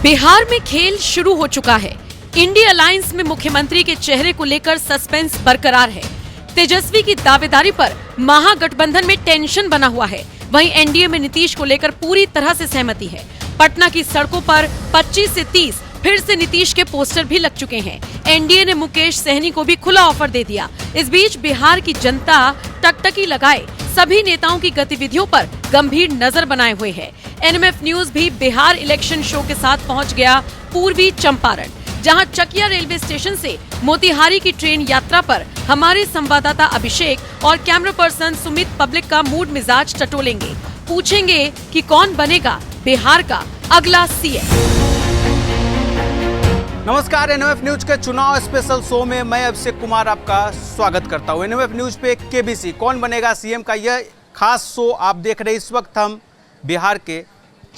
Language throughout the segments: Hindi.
बिहार में खेल शुरू हो चुका है। इंडिया अलायंस में मुख्यमंत्री के चेहरे को लेकर सस्पेंस बरकरार है। तेजस्वी की दावेदारी पर महागठबंधन में टेंशन बना हुआ है। वहीं एनडीए में नीतीश को लेकर पूरी तरह से सहमति है। पटना की सड़कों पर 25 से 30 फिर से नीतीश के पोस्टर भी लग चुके हैं। एनडीए ने मुकेश सहनी को भी खुला ऑफर दे दिया। इस बीच बिहार की जनता टकटकी लगाए सभी नेताओं की गतिविधियों पर गंभीर नजर बनाए हुए है। एनएमएफ न्यूज भी बिहार इलेक्शन शो के साथ पहुंच गया पूर्वी चंपारण, जहां चकिया रेलवे स्टेशन से मोतिहारी की ट्रेन यात्रा पर हमारे संवाददाता अभिषेक और कैमरा पर्सन सुमित पब्लिक का मूड मिजाज टटोलेंगे। पूछेंगे कि कौन बनेगा बिहार का अगला सीएम। नमस्कार, एनएमएफ न्यूज के चुनाव स्पेशल शो में मैं अभिषेक कुमार आपका स्वागत करता हूं। एनएमएफ न्यूज पे केबीसी कौन बनेगा सीएम का यह खास शो आप देख रहे हैं। इस वक्त हम बिहार के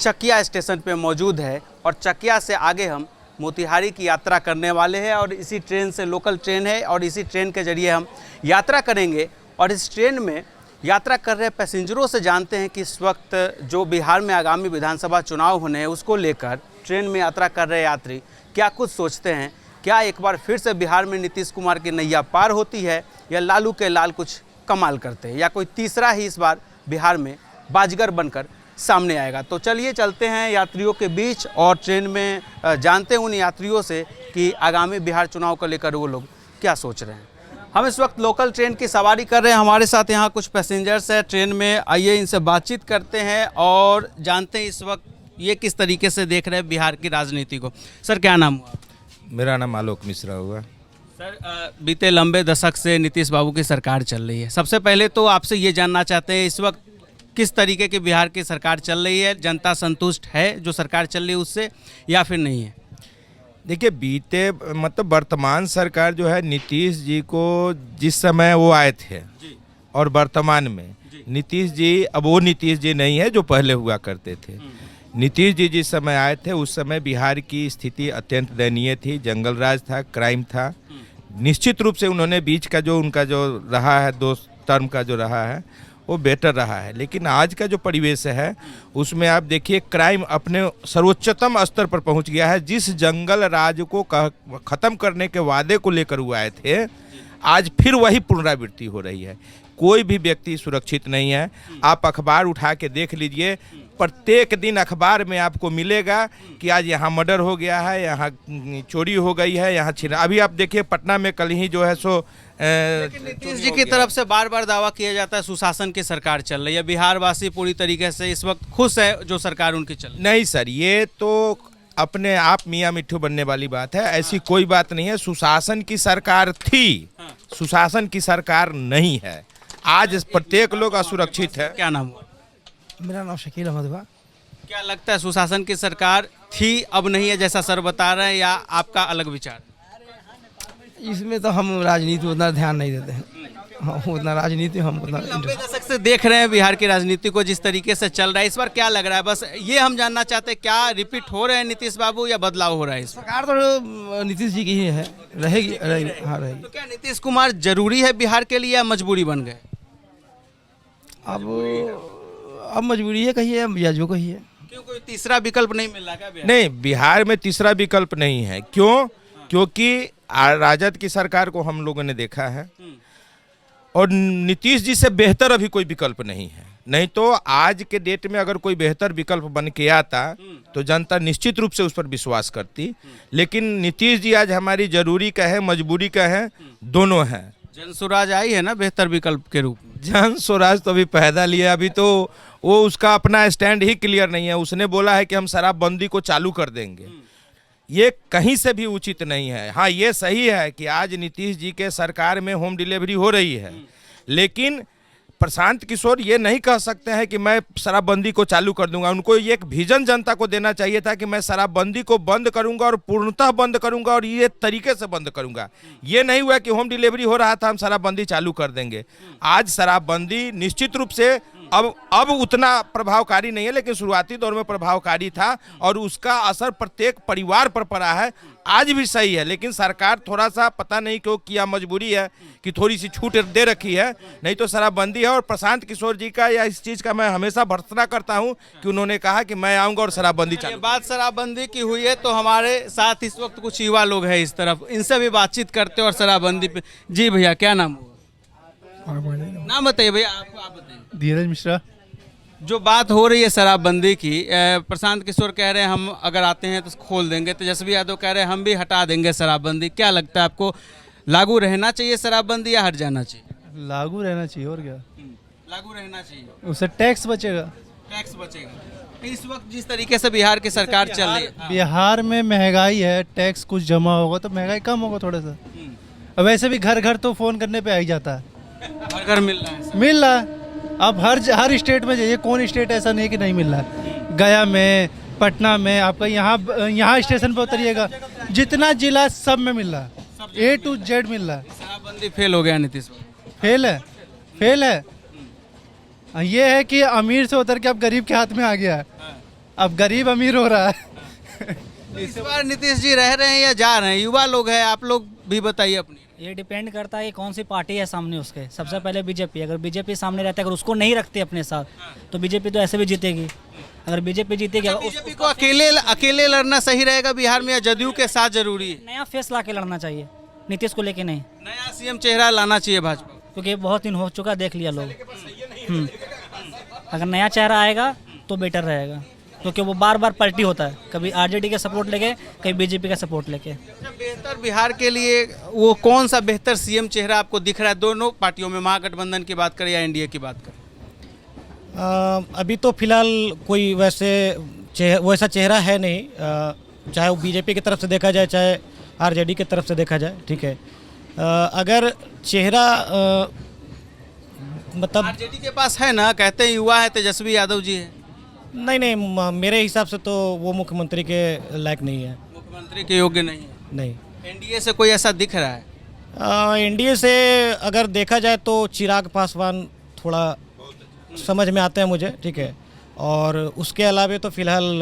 चकिया स्टेशन पे मौजूद है और चकिया से आगे हम मोतिहारी की यात्रा करने वाले हैं और इसी ट्रेन से लोकल ट्रेन है और इसी ट्रेन के जरिए हम यात्रा करेंगे। और इस ट्रेन में यात्रा कर रहे पैसेंजरों से जानते हैं कि इस वक्त जो बिहार में आगामी विधानसभा चुनाव होने हैं उसको लेकर ट्रेन में यात्रा कर रहे यात्री क्या कुछ सोचते हैं। क्या एक बार फिर से बिहार में नीतीश कुमार की नैया पार होती है या लालू के लाल कुछ कमाल करते हैं या कोई तीसरा ही इस बार बिहार में बाजीगर बनकर सामने आएगा। तो चलिए चलते हैं यात्रियों के बीच और ट्रेन में जानते हैं उन यात्रियों से कि आगामी बिहार चुनाव को लेकर वो लोग क्या सोच रहे हैं। हम इस वक्त लोकल ट्रेन की सवारी कर रहे हैं। हमारे साथ यहाँ कुछ पैसेंजर्स हैं ट्रेन में। आइए इनसे बातचीत करते हैं और जानते हैं इस वक्त ये किस तरीके से देख रहे हैं बिहार की राजनीति को। सर क्या नाम हुआ? मेरा नाम आलोक मिश्रा हुआ। सर बीते लंबे दशक से नीतीश बाबू की सरकार चल रही है। सबसे पहले तो आपसे ये जानना चाहते हैं इस वक्त किस तरीके की बिहार की सरकार चल रही है। जनता संतुष्ट है जो सरकार चल रही है उससे या फिर नहीं है? देखिए वर्तमान सरकार जो है नीतीश जी को जिस समय वो आए थे और वर्तमान में नीतीश जी अब वो नीतीश जी नहीं है जो पहले हुआ करते थे। नीतीश जी जिस समय आए थे उस समय बिहार की स्थिति अत्यंत दयनीय थी। जंगल राज था, क्राइम था। निश्चित रूप से उन्होंने बीच का जो उनका जो रहा है 2 टर्म का जो रहा है वो बेटर रहा है। लेकिन आज का जो परिवेश है उसमें आप देखिए क्राइम अपने सर्वोच्चतम स्तर पर पहुंच गया है। जिस जंगल राज को ख़त्म करने के वादे को लेकर वो आए थे आज फिर वही पुनरावृत्ति हो रही है। कोई भी व्यक्ति सुरक्षित नहीं है। आप अखबार उठा के देख लीजिए, प्रत्येक दिन अखबार में आपको मिलेगा कि आज यहाँ मर्डर हो गया है, यहाँ चोरी हो गई है, यहाँ अभी आप देखिए पटना में कल ही जो है सो नीतीश जी की तरफ से बार बार दावा किया जाता है सुशासन की सरकार चल रही है। बिहार वासी पूरी तरीके से इस वक्त खुश है जो सरकार उनकी चल रही है। नहीं सर, ये तो अपने आप मियाँ मिट्ठू बनने वाली बात है। ऐसी कोई बात नहीं है। सुशासन की सरकार थी, सुशासन की सरकार नहीं है। आज प्रत्येक लोग असुरक्षित है। क्या नाम हुआ? मेरा नाम शकील अहमद हुआ। क्या लगता है सुशासन की सरकार थी अब नहीं है जैसा सर बता रहे हैं या आपका अलग विचार? इसमें तो हम राजनीति उतना ध्यान नहीं देते हैं। हाँ, उतना राजनीति हम उतना लंबे दशक से देख रहे हैं बिहार की राजनीति को जिस तरीके से चल रहा है। इस बार क्या लग रहा है? बस ये हम जानना चाहते हैं क्या रिपीट हो रहे हैं नीतीश बाबू या बदलाव हो रहा है? इस सरकार तो नीतीश जी की ही है, रहेगी। हाँ रहेगी। तो क्या नीतीश कुमार जरूरी है बिहार के लिए या मजबूरी बन गए? अब मजबूरी है कहिए या जो कहिए। क्यों कोई तीसरा विकल्प नहीं मिल रहा क्या बिहार? नहीं, बिहार में तीसरा विकल्प नहीं है। क्यों? क्योंकि राजद की सरकार को हम लोगों ने देखा है और नीतीश जी से बेहतर अभी कोई विकल्प नहीं है। नहीं तो आज के डेट में अगर कोई बेहतर विकल्प बन के आता तो जनता निश्चित रूप से उस पर विश्वास करती। लेकिन नीतीश जी आज हमारी जरूरी का है, मजबूरी का है, दोनों है। जन स्वराज आई है ना बेहतर विकल्प के रूप में। जन स्वराज तो अभी पैदा लिया, अभी तो वो उसका अपना स्टैंड ही क्लियर नहीं है। उसने बोला है कि हम शराबबंदी को चालू कर देंगे। ये कहीं से भी उचित नहीं है। हाँ, ये सही है कि आज नीतीश जी के सरकार में होम डिलीवरी हो रही है, लेकिन प्रशांत किशोर ये नहीं कह सकते हैं कि मैं शराबबंदी को चालू कर दूंगा। उनको ये एक विजन जनता को देना चाहिए था कि मैं शराबबंदी को बंद करूंगा और पूर्णतः बंद करूंगा और ये तरीके से बंद करूंगा। ये नहीं हुआ कि होम डिलीवरी हो रहा था हम शराबबंदी चालू कर देंगे। आज शराबबंदी निश्चित रूप से अब उतना प्रभावकारी नहीं है, लेकिन शुरुआती दौर में प्रभावकारी था और उसका असर प्रत्येक परिवार पर पड़ा है। आज भी सही है, लेकिन सरकार थोड़ा सा पता नहीं क्यों किया, मजबूरी है कि थोड़ी सी छूट दे रखी है, नहीं तो शराबबंदी है। और प्रशांत किशोर जी का या इस चीज़ का मैं हमेशा भर्त्सना करता हूं कि उन्होंने कहा कि मैं आऊँगा और शराबबंदी ये चालू। बात शराबबंदी की हुई है, तो हमारे साथ इस वक्त कुछ युवा लोग हैं इस तरफ, इनसे भी बातचीत करते हैं और शराबबंदी पे। जी भैया, क्या नाम हुआ? नाम बताइए भैया, आप बताइए। धीरज मिश्रा। जो बात हो रही है शराबबंदी की, प्रशांत किशोर कह रहे हैं हम अगर आते हैं तो खोल देंगे, तेजस्वी यादव कह रहे हैं हम भी हटा देंगे शराबबंदी। क्या लगता है आपको, लागू रहना चाहिए शराबबंदी या हट जाना चाहिए? लागू रहना चाहिए, और क्या, लागू रहना चाहिए, उससे टैक्स बचेगा। टैक्स बचेगा। इस वक्त जिस तरीके से बिहार की सरकार चल रही है, बिहार में महंगाई है, टैक्स कुछ जमा होगा तो महंगाई कम होगा थोड़ा सा। अब वैसे भी घर घर तो फोन करने पे आ ही जाता है, हर घर मिल रहा है। मिल रहा है। अब हर स्टेट में जाइए, कौन स्टेट ऐसा नहीं है कि नहीं मिल रहा है। गया में, पटना में, आपका यहाँ स्टेशन पे उतरिएगा, जितना जिला सब में मिल रहा है, A to Z मिल रहा है। शराबबंदी फेल हो गया नीतीश। फेल है, फेल है। ये है कि अमीर से उतर के अब गरीब के हाथ में आ गया है, अब गरीब अमीर हो रहा है। इस बार नीतीश जी रह रहे हैं या जा रहे हैं? युवा लोग हैं, आप लोग भी बताइए अपनी। ये डिपेंड करता है कि कौन सी पार्टी है सामने उसके। सबसे पहले बीजेपी, अगर बीजेपी सामने रहता है, अगर उसको नहीं रखते अपने साथ, तो बीजेपी तो ऐसे भी जीतेगी। अगर बीजेपी जीतेगी, बीजेपी को अकेले लड़ना सही रहेगा बिहार में, या जदयू के साथ जरूरी है? नया फेस ला के लड़ना चाहिए, नीतीश को लेके नहीं, नया सीएम चेहरा लाना चाहिए भाजपा, क्योंकि बहुत दिन हो चुका, देख लिया लोग। अगर नया चेहरा आएगा तो बेटर रहेगा, क्योंकि वो बार बार पलटी होता है, कभी आरजेडी का सपोर्ट लेके, कभी बीजेपी का सपोर्ट लेके। बेहतर बिहार के लिए वो कौन सा बेहतर सीएम चेहरा आपको दिख रहा है दोनों पार्टियों में, महागठबंधन की बात करें या एनडीए की बात करें? अभी तो फिलहाल कोई वैसा चेहरा है नहीं, चाहे वो बीजेपी की तरफ से देखा जाए, चाहे आरजेडी की तरफ से देखा जाए, ठीक है। अगर चेहरा मतलब आरजेडी के पास है ना, कहते हैं युवा है, तेजस्वी यादव जी है। नहीं, मेरे हिसाब से तो वो मुख्यमंत्री के लायक नहीं है, मुख्यमंत्री के योग्य नहीं है। नहीं। एनडीए से कोई ऐसा दिख रहा है? एनडीए से अगर देखा जाए तो चिराग पासवान थोड़ा समझ में आते हैं मुझे, ठीक है, और उसके अलावा तो फिलहाल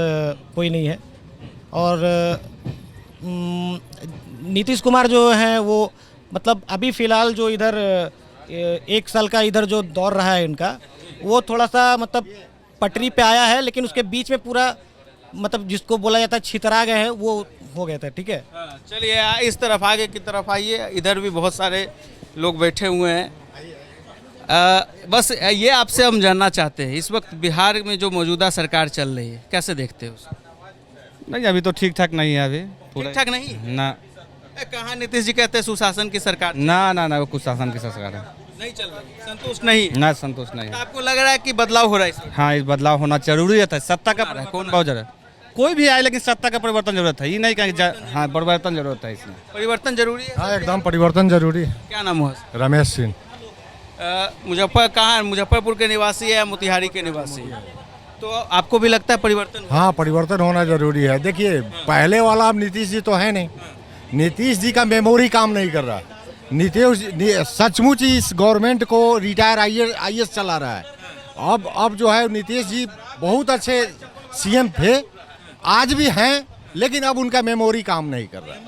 कोई नहीं है। और नीतीश कुमार जो हैं वो मतलब अभी फ़िलहाल जो इधर 1 साल का इधर जो दौर रहा है इनका, वो थोड़ा सा मतलब पटरी पे आया है, लेकिन उसके बीच में पूरा मतलब जिसको बोला जाता है छितरा गए हैं, वो हो गया था, ठीक है। चलिए इस तरफ आगे की तरफ आइए, इधर भी बहुत सारे लोग बैठे हुए हैं। बस ये आपसे हम जानना चाहते हैं, इस वक्त बिहार में जो मौजूदा सरकार चल रही है, कैसे देखते हो उसे? नहीं, अभी तो ठीक ठाक नहीं है, अभी ठीक ठाक नहीं ना। कहाँ नीतीश जी कहते हैं सुशासन की सरकार? ना, वो कुछ शासन की सरकार है, नहीं चल रही, संतुष्ट नहीं? ना संतोष नहीं। तो आपको लग रहा है कि बदलाव हो रहा है इसमें? हाँ, इस बदलाव होना जरूरी है, सत्ता का कौन बहुत जरूरत, कोई भी आए लेकिन सत्ता का परिवर्तन जरूरत है, ये नहीं कहेंगे। हाँ, परिवर्तन जरूरत है इसमें, परिवर्तन जरूरी है। हाँ, एकदम परिवर्तन जरूरी है। क्या नाम हुआ? रमेश सिंह। मुजफ्फरपुर के निवासी है या मोतिहारी के निवासी है? तो आपको भी लगता है परिवर्तन? हाँ, परिवर्तन होना जरूरी है। देखिए, पहले वाला अब नीतीश जी तो है नहीं, नीतीश जी का मेमोरी काम नहीं कर रहा। नीतीश सचमुच इस गवर्नमेंट को रिटायर आईएएस चला रहा है। अब जो है नीतीश जी बहुत अच्छे सीएम थे, आज भी हैं, लेकिन अब उनका मेमोरी काम नहीं कर रहा है।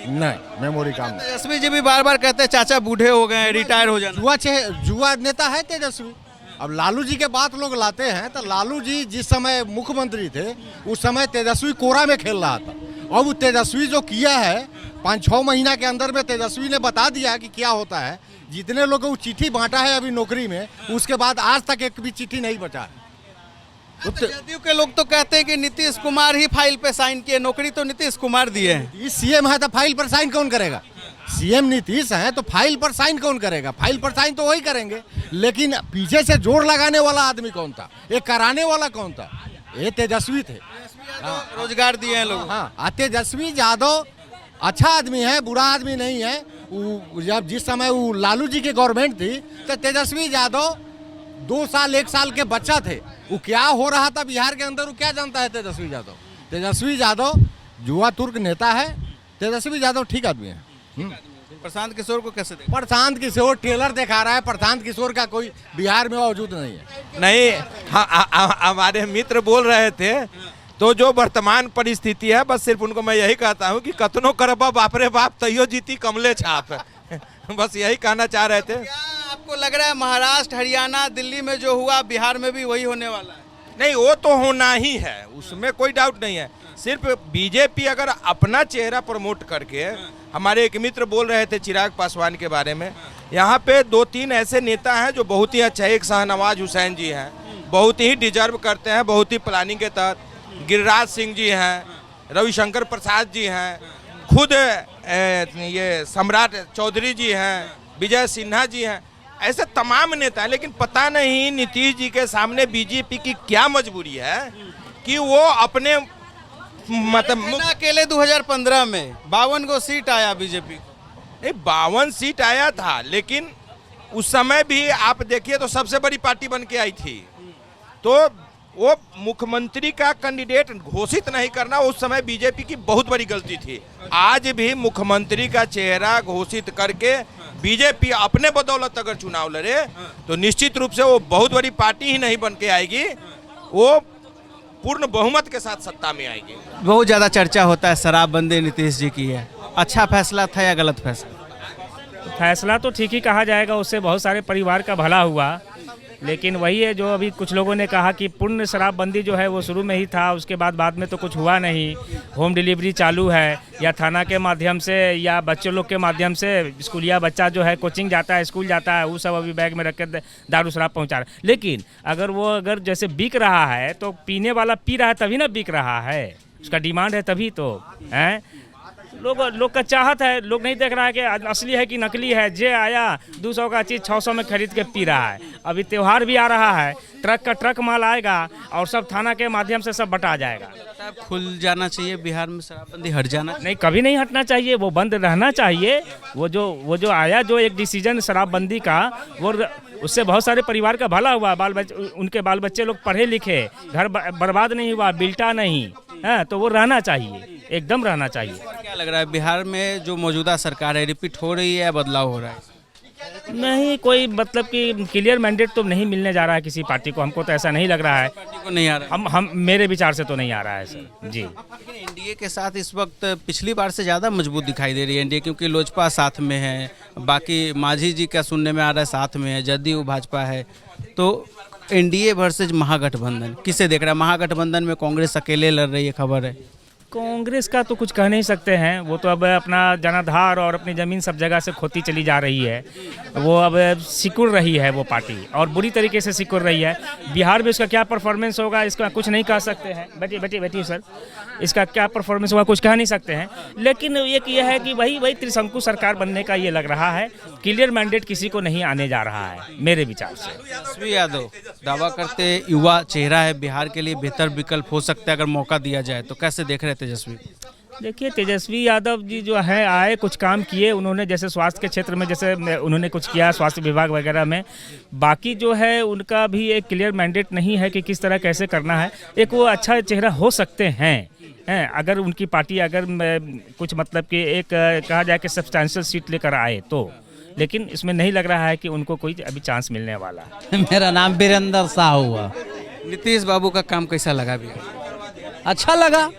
नहीं, मेमोरी काम नहीं। तेजस्वी जी भी बार बार कहते हैं चाचा बूढ़े हो गए, रिटायर हो जाना। जुआ नेता है तेजस्वी। अब लालू जी के बात लोग लाते हैं, तो लालू जी जिस समय मुख्यमंत्री थे उस समय तेजस्वी कोरा में खेल रहा था। अब तेजस्वी जो किया है 5-6 महीना के अंदर में, तेजस्वी ने बता दिया कि क्या होता है। जितने लोगों को चिट्ठी बांटा है अभी नौकरी में, उसके बाद आज तक एक भी चिट्ठी नहीं बचा है। जदयू के लोग तो कहते हैं कि नीतीश कुमार ही फाइल पे साइन किए, नौकरी तो नीतीश कुमार दिए हैं। ये सीएम है तो फाइल पर साइन कौन करेगा? सीएम नीतीश है तो फाइल पर साइन कौन करेगा? फाइल पर साइन तो वही करेंगे, लेकिन पीछे से जोर लगाने वाला आदमी कौन था? ये कराने वाला कौन था? ये तेजस्वी थे। रोजगार दिए हैं लोग। हाँ, तेजस्वी यादव अच्छा आदमी है, बुरा आदमी नहीं है। जब जिस समय वो लालू जी की गवर्नमेंट थी तो तेजस्वी यादव 2 साल 1 साल के बच्चा थे। वो क्या हो रहा था बिहार के अंदर वो क्या जानता है तेजस्वी यादव? तेजस्वी यादव जुआ तुर्क नेता है, तेजस्वी यादव ठीक आदमी है। प्रशांत किशोर को कैसे देखते प्रशांत किशोर टेलर दिखा रहा है, प्रशांत किशोर का कोई बिहार में मौजूद नहीं है। नहीं, हमारे मित्र बोल रहे थे, तो जो वर्तमान परिस्थिति है, बस सिर्फ उनको मैं यही कहता हूँ कि कतनो करबा बाप रे बाप तैयो जीती कमले छाप। बस यही कहना चाह रहे थे। क्या आपको लग रहा है महाराष्ट्र, हरियाणा, दिल्ली में जो हुआ बिहार में भी वही होने वाला है? नहीं, वो तो होना ही है, उसमें कोई डाउट नहीं है। सिर्फ बीजेपी अगर अपना चेहरा प्रमोट करके, हमारे एक मित्र बोल रहे थे चिराग पासवान के बारे में, यहाँ पे 2-3 ऐसे नेता हैं जो बहुत ही अच्छा, एक शाहनवाज हुसैन जी हैं, बहुत ही डिजर्व करते हैं, बहुत ही प्लानिंग के तहत, गिरिराज सिंह जी हैं, रविशंकर प्रसाद जी हैं, खुद ये सम्राट चौधरी जी हैं, विजय सिन्हा जी हैं, ऐसे तमाम नेता हैं। लेकिन पता नहीं नीतीश जी के सामने बीजेपी की क्या मजबूरी है कि वो अपने मतलब अकेले 2015 में 52 को सीट आया बीजेपी को। नहीं, 52 सीट आया था, लेकिन उस समय भी आप देखिए तो सबसे बड़ी पार्टी बन के आई थी। तो वो मुख्यमंत्री का कैंडिडेट घोषित नहीं करना उस समय बीजेपी की बहुत बड़ी गलती थी। आज भी मुख्यमंत्री का चेहरा घोषित करके बीजेपी अपने बदौलत अगर चुनाव लड़े तो निश्चित रूप से वो बहुत बड़ी पार्टी ही नहीं बन के आएगी, वो पूर्ण बहुमत के साथ सत्ता में आएगी। बहुत ज़्यादा चर्चा होता है शराबबंदी नीतीश जी की है, अच्छा फैसला था या गलत फैसला? फैसला तो ठीक ही कहा जाएगा, उससे बहुत सारे परिवार का भला हुआ। लेकिन वही है जो अभी कुछ लोगों ने कहा कि पूर्ण शराबबंदी जो है वो शुरू में ही था, उसके बाद में तो कुछ हुआ नहीं। होम डिलीवरी चालू है, या थाना के माध्यम से या बच्चे लोग के माध्यम से, स्कूलिया बच्चा जो है कोचिंग जाता है, स्कूल जाता है, वो सब अभी बैग में रख के दारू शराब पहुंचा रहा है। लेकिन अगर जैसे बिक रहा है तो पीने वाला पी रहा है तभी ना बिक रहा है, उसका डिमांड है तभी तो है। लोग का चाहत है, लोग नहीं देख रहा है कि असली है कि नकली है। जे आया 200 का चीज़ 600 में खरीद के पी रहा है। अभी त्यौहार भी आ रहा है, ट्रक का ट्रक माल आएगा और सब थाना के माध्यम से सब बटा जाएगा। खुल जाना चाहिए बिहार में, शराबबंदी हट जाना नहीं, कभी नहीं हटना चाहिए, वो बंद रहना चाहिए। वो जो आया जो एक डिसीजन शराबबंदी का, वो उससे बहुत सारे परिवार का भला हुआ, उनके बाल बच्चे लोग पढ़े लिखे, घर बर्बाद नहीं हुआ, बिल्टा नहीं है, तो वो रहना चाहिए, एकदम रहना चाहिए। क्या लग रहा है बिहार में जो मौजूदा सरकार है रिपीट हो रही है या बदलाव हो रहा है? नहीं, कोई मतलब कि क्लियर मैंडेट तो नहीं मिलने जा रहा है किसी पार्टी को, हमको तो ऐसा नहीं लग रहा है। पार्टी को नहीं आ रहा है? हम मेरे विचार से तो नहीं आ रहा है सर जी। लेकिन एनडीए के साथ इस वक्त पिछली बार से ज़्यादा मजबूत दिखाई दे रही है एनडीए, क्योंकि लोजपा साथ में है, बाकी मांझी जी का सुनने में आ रहा है साथ में है, जदयू भाजपा है। तो एनडीए वर्सेज महागठबंधन किसे देख रहा है? महागठबंधन में कांग्रेस अकेले लड़ रही है, खबर है। कांग्रेस का तो कुछ कह नहीं सकते हैं, वो तो अब अपना जनाधार और अपनी ज़मीन सब जगह से खोती चली जा रही है। वो अब सिकुड़ रही है वो पार्टी, और बुरी तरीके से सिकुड़ रही है। बिहार में उसका क्या परफॉर्मेंस होगा इसका कुछ नहीं कह सकते हैं। बैठिए सर, इसका क्या परफॉर्मेंस होगा कुछ कह नहीं सकते हैं। लेकिन एक ये है कि वही त्रिशंकु सरकार बनने का ये लग रहा है। क्लियर मैंडेट किसी को नहीं आने जा रहा है मेरे विचार से। तेजस्वी यादव दावा करते युवा चेहरा है, बिहार के लिए बेहतर विकल्प हो सकता है अगर मौका दिया जाए, तो कैसे देख रहे हैं तेजस्वी? देखिए, तेजस्वी यादव जी जो है आए, कुछ काम किए उन्होंने, जैसे स्वास्थ्य के क्षेत्र में जैसे उन्होंने कुछ किया, स्वास्थ्य विभाग वगैरह में। बाकी जो है उनका भी एक क्लियर मैंडेट नहीं है कि किस तरह कैसे करना है। एक वो अच्छा चेहरा हो सकते हैं अगर उनकी पार्टी अगर कुछ मतलब कि एक कहा जाए कि सब्सटेंशियल सीट लेकर आए तो। लेकिन इसमें नहीं लग रहा है कि उनको कोई अभी चांस मिलने वाला है। मेरा नाम वीरेंद्र शाह हुआ। नीतीश बाबू का काम कैसा लगा भी? अच्छा लगा,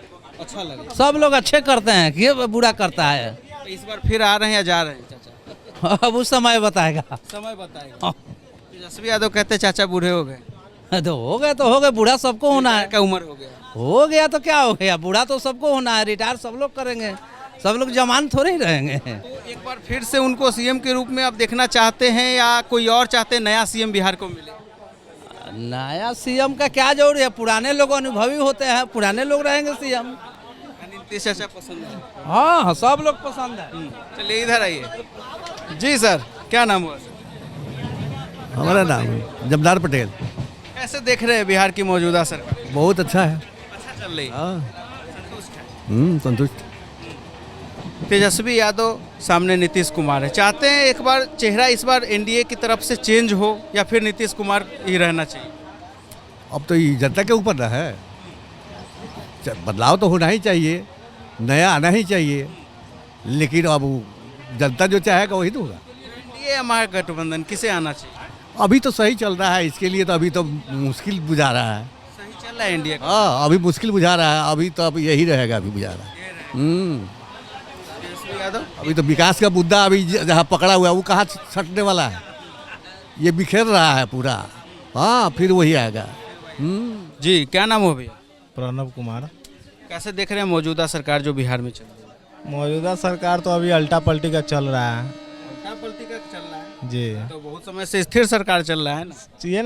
सब लोग अच्छे करते हैं, ये बुरा करता है। तो इस बार फिर आ रहे हैं या जा रहे हैं चाचा? अब उस समय बताएगा। समय बताएगा। तेजस्वी यादव कहते चाचा बूढ़े हो गए। तो हो गए, बूढ़ा सबको होना है। क्या उम्र हो गया? हो गया तो क्या हो गया, बूढ़ा तो सबको होना है। रिटायर सब लोग करेंगे, सब लोग जवान थोड़े ही रहेंगे। तो एक बार फिर से उनको सीएम के रूप में आप देखना चाहते हैं या कोई और चाहते हैं नया सीएम बिहार को मिले? नया सीएम का क्या जरूरी है, पुराने लोग अनुभवी होते हैं, पुराने लोग रहेंगे सीएम। नीतीश चाचा पसंद है? हाँ, सब लोग पसंद है। चलिए इधर आइए। जी सर, क्या नाम हुआ? हमारा नाम जमदार पटेल। कैसे देख रहे हैं बिहार की मौजूदा सरकार? बहुत अच्छा है। अच्छा चल रही है? संतुष्ट। तेजस्वी यादव सामने नीतीश कुमार है, चाहते हैं एक बार चेहरा इस बार एनडीए की तरफ से चेंज हो या फिर नीतीश कुमार ही रहना चाहिए? अब तो ये जनता के ऊपर ना है, बदलाव तो होना ही चाहिए, नया आना ही चाहिए। लेकिन अब जनता जो चाहेगा वही तो होगा। ये महागठबंधन किसे आना चाहिए? अभी तो सही चल रहा है, इसके लिए तो अभी तो मुश्किल बुझा रहा है। सही चल रहा है इंडिया का। हाँ, अभी मुश्किल बुझा रहा है, अभी तो अब यही रहेगा, अभी बुझा रहा है। तेजस्वी यादव अभी तो विकास का मुद्दा अभी जहाँ पकड़ा हुआ है वो कहाँ सटने वाला है, ये बिखेर रहा है पूरा। हाँ, फिर वही आएगा। जी, क्या नाम हो भैया? प्रणव कुमार। कैसे देख रहे हैं मौजूदा सरकार जो बिहार में चल रही है? मौजूदा सरकार तो अभी अल्टा पल्टी का चल रहा है पलटी का चल रहा है जी। तो बहुत समय से स्थिर सरकार चल रहा है ना। ये